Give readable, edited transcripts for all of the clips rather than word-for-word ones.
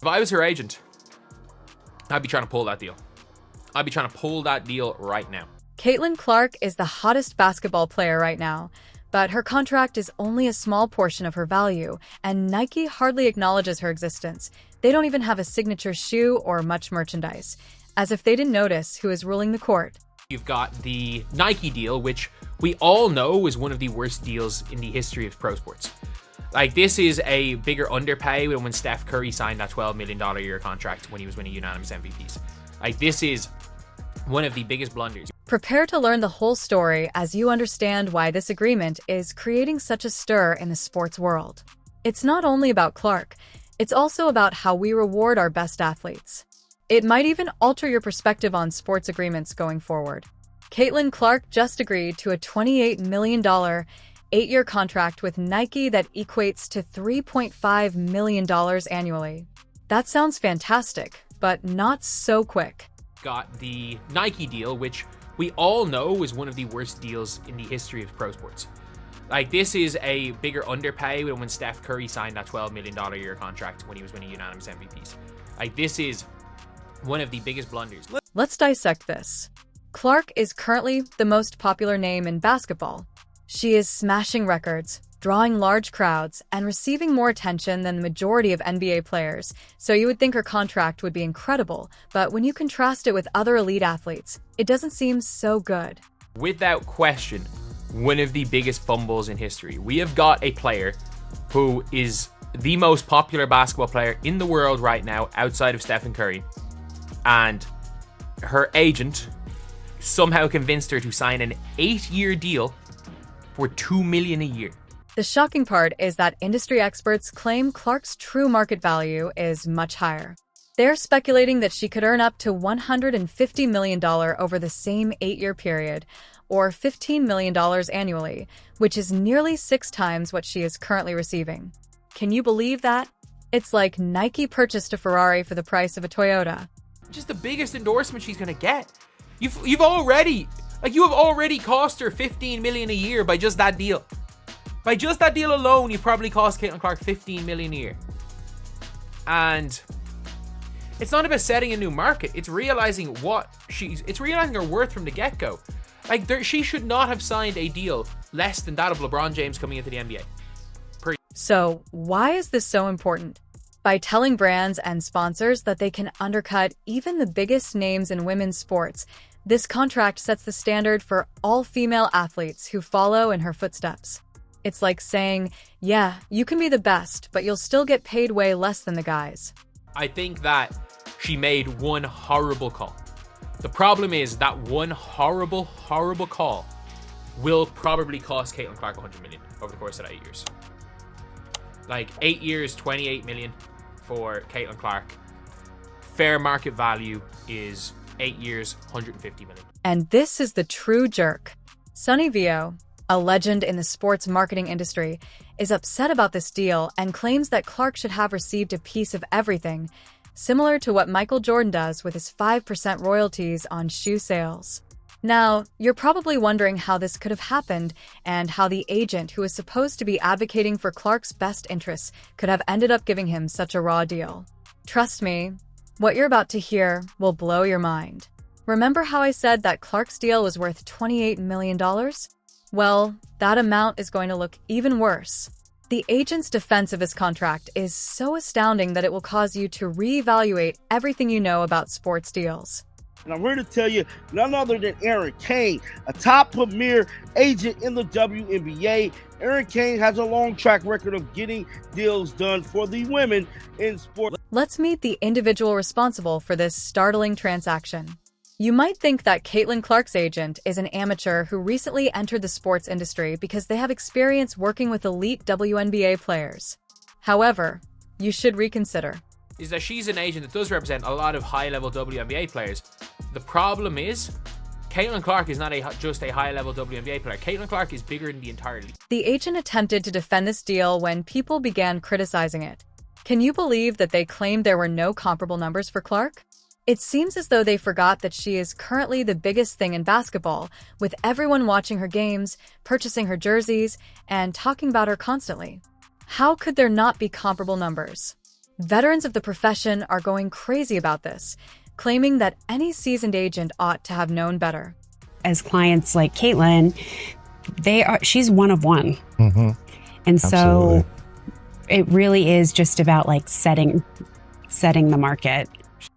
If I was her agent, I'd be trying to pull that deal. I'd be trying to pull that deal right now. Caitlin Clark is the hottest basketball player right now, but her contract is only a small portion of her value, and Nike hardly acknowledges her existence. They don't even have a signature shoe or much merchandise, as if they didn't notice who is ruling the court. You've got the Nike deal, which we all know is one of the worst deals in the history of pro sports. Like, this is a bigger underpay than when Steph Curry signed that $12 million a year contract when he was winning unanimous MVPs. Like, this is one of the biggest blunders. Prepare to learn the whole story as you understand why this agreement is creating such a stir in the sports world. It's not only about Clark, it's also about how we reward our best athletes. It might even alter your perspective on sports agreements going forward. Caitlin Clark just agreed to a $28 million 8-year contract with Nike that equates to $3.5 million annually. That sounds fantastic, but not so quick. Got the Nike deal, which we all know is one of the worst deals in the history of pro sports. Like, this is a bigger underpay than when Steph Curry signed that $12 million a year contract when he was winning unanimous MVPs. Like, this is one of the biggest blunders. Let's dissect this. Clark is currently the most popular name in basketball. She is smashing records, drawing large crowds, and receiving more attention than the majority of NBA players, so you would think her contract would be incredible, but when you contrast it with other elite athletes, it doesn't seem so good. Without question, one of the biggest fumbles in history. We have got a player who is the most popular basketball player in the world right now outside of Stephen Curry, and her agent somehow convinced her to sign an 8-year deal for $2 million a year. The shocking part is that industry experts claim Clark's true market value is much higher. They're speculating that she could earn up to $150 million over the same 8-year period, or $15 million annually, which is nearly 6 times what she is currently receiving. Can you believe that? It's like Nike purchased a Ferrari for the price of a Toyota. Just the biggest endorsement she's going to get. You have already cost her $15 million a year by just that deal. By just that deal alone, you probably cost Caitlin Clark $15 million a year. And it's not about setting a new market. It's realizing her worth from the get-go. Like, she should not have signed a deal less than that of LeBron James coming into the NBA. So why is this so important? By telling brands and sponsors that they can undercut even the biggest names in women's sports, this contract sets the standard for all female athletes who follow in her footsteps. It's like saying, yeah, you can be the best, but you'll still get paid way less than the guys. I think that she made one horrible call. The problem is that one horrible, horrible call will probably cost Caitlin Clark $100 million over the course of 8 years. Like, 8 years, $28 million for Caitlin Clark. Fair market value is 8 years, $150 million. And this is the true jerk. Sonny Vio, a legend in the sports marketing industry, is upset about this deal and claims that Clark should have received a piece of everything, similar to what Michael Jordan does with his 5% royalties on shoe sales. Now, you're probably wondering how this could have happened and how the agent who is supposed to be advocating for Clark's best interests could have ended up giving him such a raw deal. Trust me, what you're about to hear will blow your mind. Remember how I said that Clark's deal was worth $28 million? Well, that amount is going to look even worse. The agent's defense of his contract is so astounding that it will cause you to reevaluate everything you know about sports deals. And I'm here to tell you none other than Aaron Kane, a top premier agent in the WNBA. Aaron Kane has a long track record of getting deals done for the women in sport. Let's meet the individual responsible for this startling transaction. You might think that Caitlin Clark's agent is an amateur who recently entered the sports industry because they have experience working with elite WNBA players. However, you should reconsider. Is that she's an agent that does represent a lot of high-level WNBA players. The problem is, Caitlin Clark is not just a high-level WNBA player. Caitlin Clark is bigger than the entire league. The agent attempted to defend this deal when people began criticizing it. Can you believe that they claimed there were no comparable numbers for Clark? It seems as though they forgot that she is currently the biggest thing in basketball, with everyone watching her games, purchasing her jerseys, and talking about her constantly. How could there not be comparable numbers? Veterans of the profession are going crazy about this, claiming that any seasoned agent ought to have known better. As clients like Caitlin, she's one of one. Mm-hmm. And Absolutely. so it really is just about like setting the market.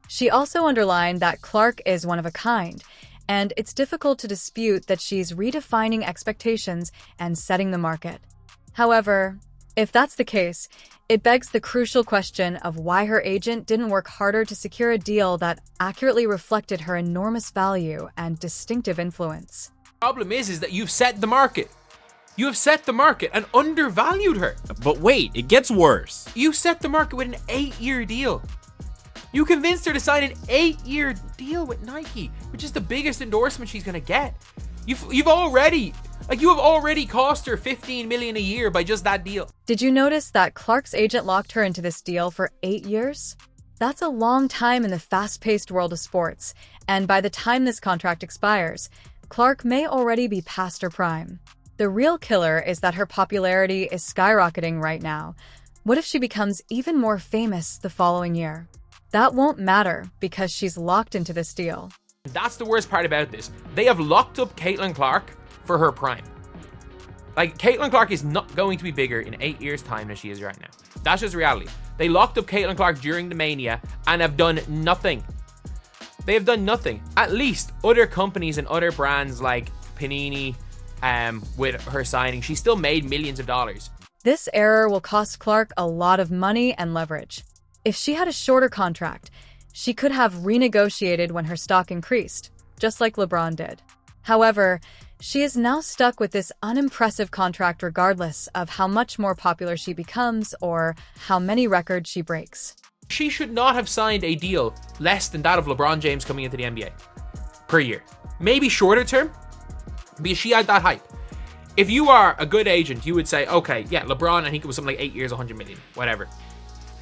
She also underlined that Clark is one of a kind, and it's difficult to dispute that she's redefining expectations and setting the market. However, if that's the case, it begs the crucial question of why her agent didn't work harder to secure a deal that accurately reflected her enormous value and distinctive influence. Problem is that you've set the market. You have set the market and undervalued her. But wait, it gets worse. You set the market with an 8-year deal. You convinced her to sign an 8-year deal with Nike, which is the biggest endorsement she's gonna get. You have already cost her $15 million a year by just that deal. Did you notice that Clark's agent locked her into this deal for 8 years? That's a long time in the fast-paced world of sports, and by the time this contract expires, Clark may already be past her prime. The real killer is that her popularity is skyrocketing right now. What if she becomes even more famous the following year? That won't matter because she's locked into this deal. That's the worst part about this. They have locked up Caitlin Clark for her prime. Like, Caitlin Clark is not going to be bigger in 8 years' time than she is right now. That's just reality. They locked up Caitlin Clark during the Mania and have done nothing. They have done nothing. At least other companies and other brands like Panini, with her signing, she still made millions of dollars. This error will cost Clark a lot of money and leverage. If she had a shorter contract, she could have renegotiated when her stock increased, just like LeBron did. However, she is now stuck with this unimpressive contract regardless of how much more popular she becomes or how many records she breaks. She should not have signed a deal less than that of LeBron James coming into the NBA per year. Maybe shorter term, because she had that hype. If you are a good agent, you would say, okay, yeah, LeBron, I think it was something like 8 years, 100 million, whatever,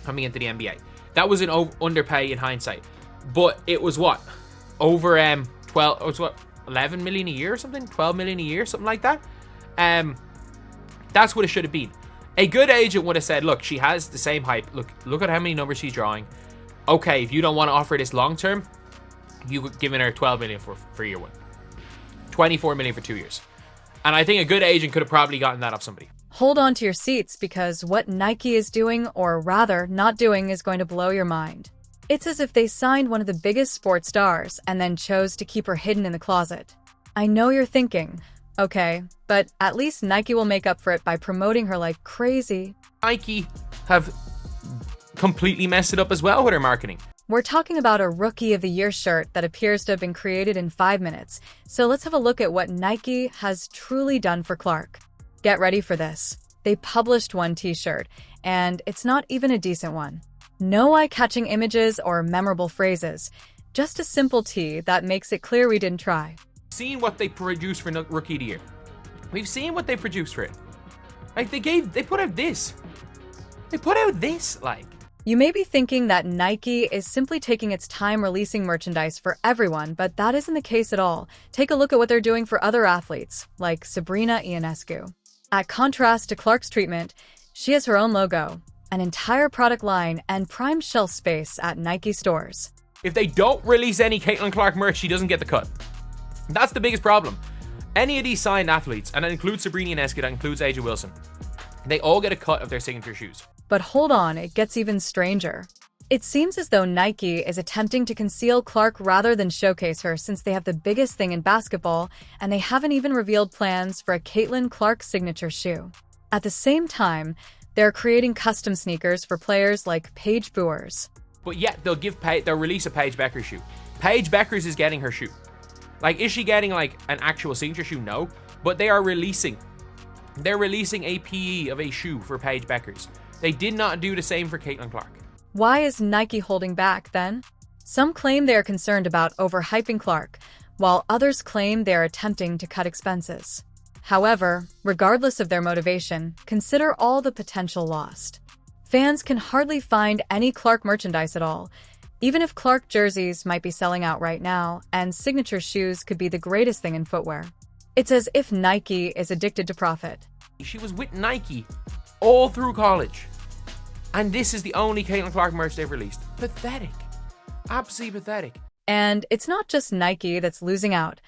coming into the NBA. That was an underpay in hindsight. But it was what? Over 12, it was what? 11 million a year or something? 12 million a year, something like that. That's what it should have been. A good agent would have said, look, she has the same hype. Look at how many numbers she's drawing. Okay, if you don't want to offer this long term, you giving her 12 million for year one. 24 million for 2 years. And I think a good agent could have probably gotten that off somebody. Hold on to your seats because what Nike is doing, or rather not doing, is going to blow your mind. It's as if they signed one of the biggest sports stars and then chose to keep her hidden in the closet. I know you're thinking, okay, but at least Nike will make up for it by promoting her like crazy. Nike have completely messed it up as well with their marketing. We're talking about a Rookie of the Year shirt that appears to have been created in 5 minutes, so let's have a look at what Nike has truly done for Clark. Get ready for this. They published one t-shirt, and it's not even a decent one. No eye-catching images or memorable phrases, just a simple tee that makes it clear we didn't try. Seen what they produced for Rookie of the Year. We've seen what they produced for it. Like, they put out this. They put out this, like. You may be thinking that Nike is simply taking its time releasing merchandise for everyone, but that isn't the case at all. Take a look at what they're doing for other athletes, like Sabrina Ionescu. At contrast to Clark's treatment, she has her own logo, an entire product line, and prime shelf space at Nike stores. If they don't release any Caitlin Clark merch, she doesn't get the cut. That's the biggest problem. Any of these signed athletes, and that includes Sabrina Ionescu, that includes Aja Wilson, they all get a cut of their signature shoes. But hold on, it gets even stranger. It seems as though Nike is attempting to conceal Clark rather than showcase her, since they have the biggest thing in basketball, and they haven't even revealed plans for a Caitlin Clark signature shoe. At the same time, they're creating custom sneakers for players like Paige Buers. But yet, they'll release a Paige Beckers shoe. Paige Beckers is getting her shoe. Like, is she getting like an actual signature shoe? No. But they're releasing a PE of a shoe for Paige Beckers. They did not do the same for Caitlin Clark. Why is Nike holding back, then? Some claim they are concerned about overhyping Clark, while others claim they are attempting to cut expenses. However, regardless of their motivation, consider all the potential lost. Fans can hardly find any Clark merchandise at all, even if Clark jerseys might be selling out right now, and signature shoes could be the greatest thing in footwear. It's as if Nike is addicted to profit. She was with Nike all through college. And this is the only Caitlin Clark merch they've released. Pathetic. Absolutely pathetic. And it's not just Nike that's losing out.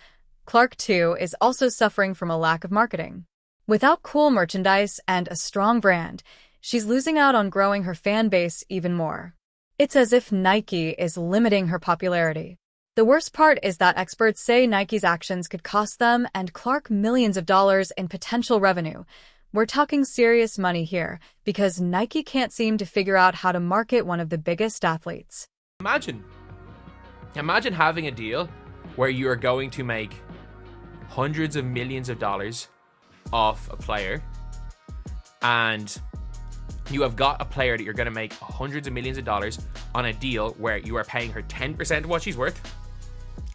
Clark, too, is also suffering from a lack of marketing. Without cool merchandise and a strong brand, she's losing out on growing her fan base even more. It's as if Nike is limiting her popularity. The worst part is that experts say Nike's actions could cost them and Clark millions of dollars in potential revenue. We're talking serious money here, because Nike can't seem to figure out how to market one of the biggest athletes. Imagine having a deal where you are going to make hundreds of millions of dollars off a player, and you have got a player that you're going to make hundreds of millions of dollars on a deal where you are paying her 10% of what she's worth,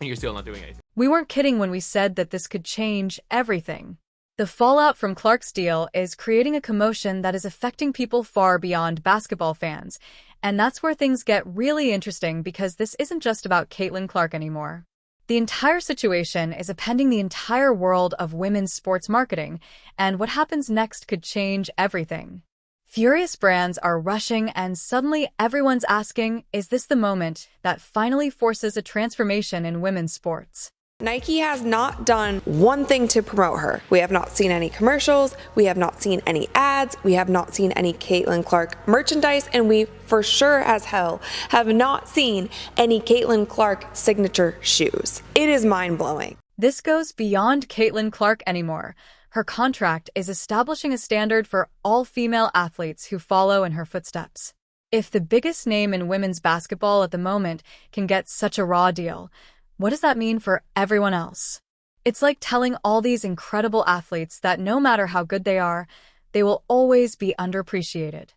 and you're still not doing anything. We weren't kidding when we said that this could change everything. The fallout from Clark's deal is creating a commotion that is affecting people far beyond basketball fans, and that's where things get really interesting, because this isn't just about Caitlin Clark anymore. The entire situation is upending the entire world of women's sports marketing, and what happens next could change everything. Furious brands are rushing, and suddenly everyone's asking, is this the moment that finally forces a transformation in women's sports? Nike has not done one thing to promote her. We have not seen any commercials, we have not seen any ads, we have not seen any Caitlin Clark merchandise, and we for sure as hell have not seen any Caitlin Clark signature shoes. It is mind-blowing. This goes beyond Caitlin Clark anymore. Her contract is establishing a standard for all female athletes who follow in her footsteps. If the biggest name in women's basketball at the moment can get such a raw deal, what does that mean for everyone else? It's like telling all these incredible athletes that no matter how good they are, they will always be underappreciated.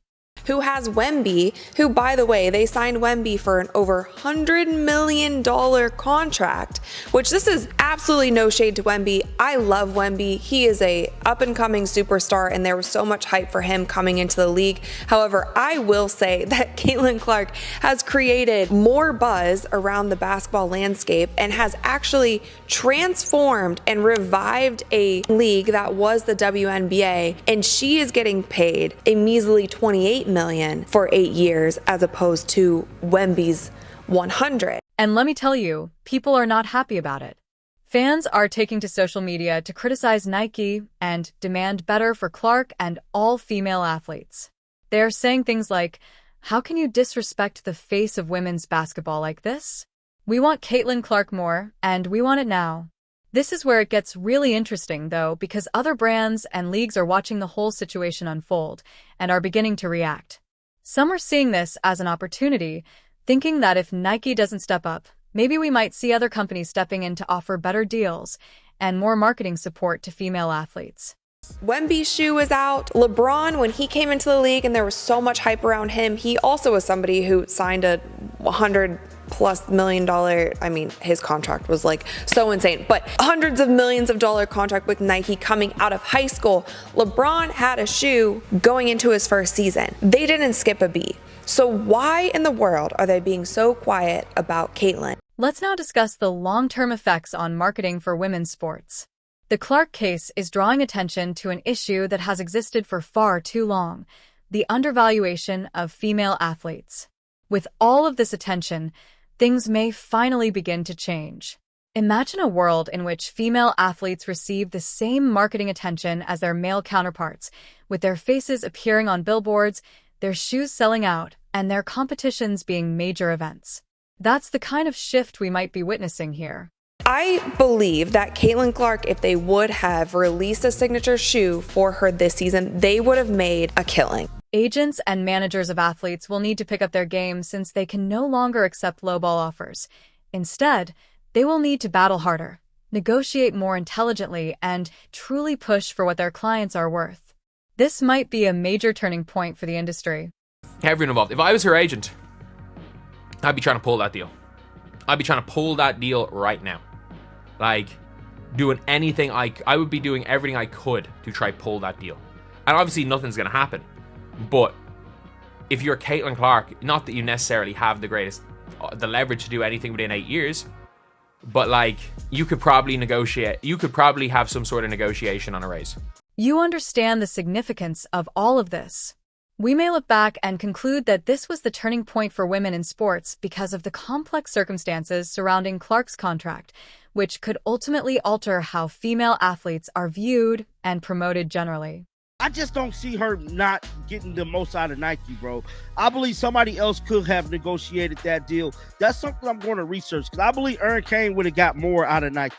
Who has Wemby, who, by the way, they signed Wemby for an over $100 million contract, which this is absolutely no shade to Wemby. I love Wemby. He is a up-and-coming superstar, and there was so much hype for him coming into the league. However, I will say that Caitlin Clark has created more buzz around the basketball landscape and has actually transformed and revived a league that was the WNBA, and she is getting paid a measly $28 million for 8 years as opposed to Wemby's 100. And let me tell you, people are not happy about it. Fans are taking to social media to criticize Nike and demand better for Clark and all female athletes. They are saying things like, how can you disrespect the face of women's basketball like this? We want Caitlin Clark more, and we want it now. This is where it gets really interesting, though, because other brands and leagues are watching the whole situation unfold and are beginning to react. Some are seeing this as an opportunity, thinking that if Nike doesn't step up, maybe we might see other companies stepping in to offer better deals and more marketing support to female athletes. Wemby's shoe is out. LeBron, when he came into the league and there was so much hype around him, he also was somebody who signed a $100+ million, I mean, his contract was like so insane, but hundreds of millions of dollar contract with Nike coming out of high school. LeBron had a shoe going into his first season. They didn't skip a beat. So why in the world are they being so quiet about Caitlin? Let's now discuss the long-term effects on marketing for women's sports. The Clark case is drawing attention to an issue that has existed for far too long: the undervaluation of female athletes. With all of this attention, things may finally begin to change. Imagine a world in which female athletes receive the same marketing attention as their male counterparts, with their faces appearing on billboards, their shoes selling out, and their competitions being major events. That's the kind of shift we might be witnessing here. I believe that Caitlin Clark, if they would have released a signature shoe for her this season, they would have made a killing. Agents and managers of athletes will need to pick up their game, since they can no longer accept lowball offers. Instead, they will need to battle harder, negotiate more intelligently, and truly push for what their clients are worth. This might be a major turning point for the industry. Everyone involved. If I was her agent, I'd be trying to pull that deal. I'd be trying to pull that deal right now. Like, doing anything I would be doing everything I could to try pull that deal. And obviously nothing's going to happen. But if you're Caitlin Clark, not that you necessarily have the leverage to do anything within 8 years, but like, you could probably negotiate. You could probably have some sort of negotiation on a raise. You understand the significance of all of this. We may look back and conclude that this was the turning point for women in sports because of the complex circumstances surrounding Clark's contract, which could ultimately alter how female athletes are viewed and promoted generally. I just don't see her not getting the most out of Nike, bro. I believe somebody else could have negotiated that deal. That's something I'm going to research because I believe Erin Kane would have got more out of Nike.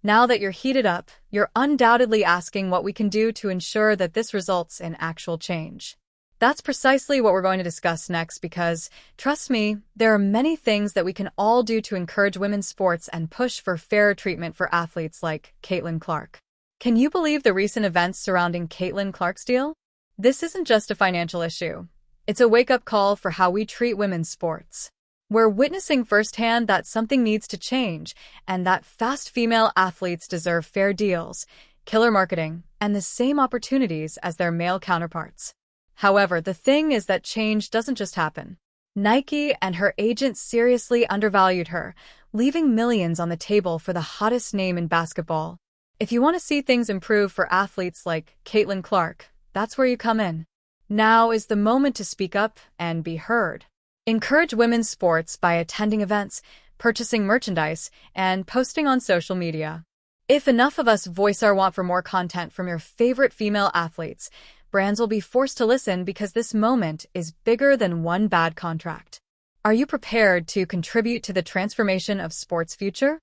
Now that you're heated up, you're undoubtedly asking what we can do to ensure that this results in actual change. That's precisely what we're going to discuss next because, trust me, there are many things that we can all do to encourage women's sports and push for fairer treatment for athletes like Caitlin Clark. Can you believe the recent events surrounding Caitlin Clark's deal? This isn't just a financial issue. It's a wake-up call for how we treat women's sports. We're witnessing firsthand that something needs to change and that fast female athletes deserve fair deals, killer marketing, and the same opportunities as their male counterparts. However, the thing is that change doesn't just happen. Nike and her agent seriously undervalued her, leaving millions on the table for the hottest name in basketball. If you want to see things improve for athletes like Caitlin Clark, that's where you come in. Now is the moment to speak up and be heard. Encourage women's sports by attending events, purchasing merchandise, and posting on social media. If enough of us voice our want for more content from your favorite female athletes, brands will be forced to listen because this moment is bigger than one bad contract. Are you prepared to contribute to the transformation of sports' future?